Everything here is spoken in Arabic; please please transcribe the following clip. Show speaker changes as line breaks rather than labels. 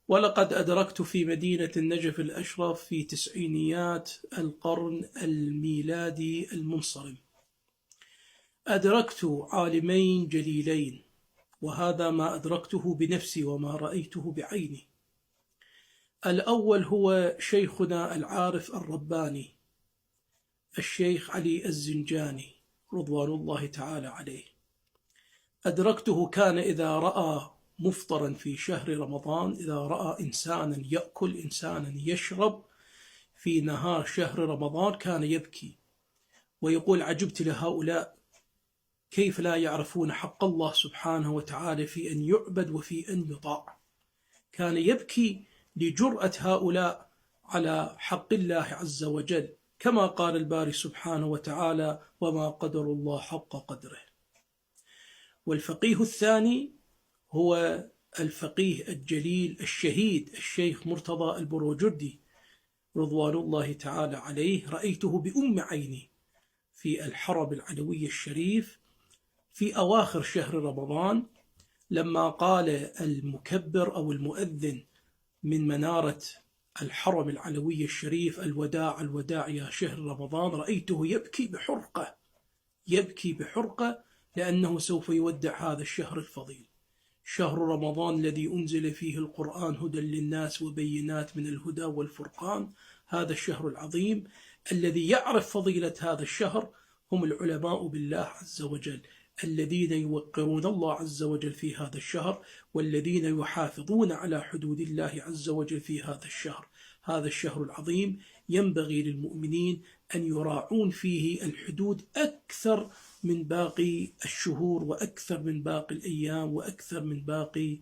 ولقد أدركت في مدينة النجف الأشرف في تسعينيات القرن الميلادي المنصرم، أدركت عالمين جليلين، وهذا ما أدركته بنفسي وما رأيته بعيني. الأول هو شيخنا العارف الرباني الشيخ علي الزنجاني رضوان الله تعالى عليه. أدركته كان إذا رأى مفطرا في شهر رمضان، إذا رأى إنسانا يأكل، إنسانا يشرب في نهار شهر رمضان، كان يبكي ويقول: عجبت لهؤلاء كيف لا يعرفون حق الله سبحانه وتعالى في أن يعبد وفي أن يطاع. كان يبكي لجرأة هؤلاء على حق الله عز وجل، كما قال الباري سبحانه وتعالى: وما قدر الله حق قدره. والفقيه الثاني هو الفقيه الجليل الشهيد الشيخ مرتضى البروجردي رضوان الله تعالى عليه. رأيته بأم عيني في الحرم العلوي الشريف في أواخر شهر رمضان، لما قال المكبر أو المؤذن من منارة الحرم العلوي الشريف: الوداع الوداع يا شهر رمضان. رأيته يبكي بحرقة لأنه سوف يودع هذا الشهر الفضيل، شهر رمضان الذي أنزل فيه القرآن هدى للناس وبينات من الهدى والفرقان. هذا الشهر العظيم الذي يعرف فضيلة هذا الشهر هم العلماء بالله عز وجل، الذين يوقرون الله عز وجل في هذا الشهر، والذين يحافظون على حدود الله عز وجل في هذا الشهر. هذا الشهر العظيم ينبغي للمؤمنين أن يراعون فيه الحدود أكثر من باقي الشهور، وأكثر من باقي الأيام، وأكثر من باقي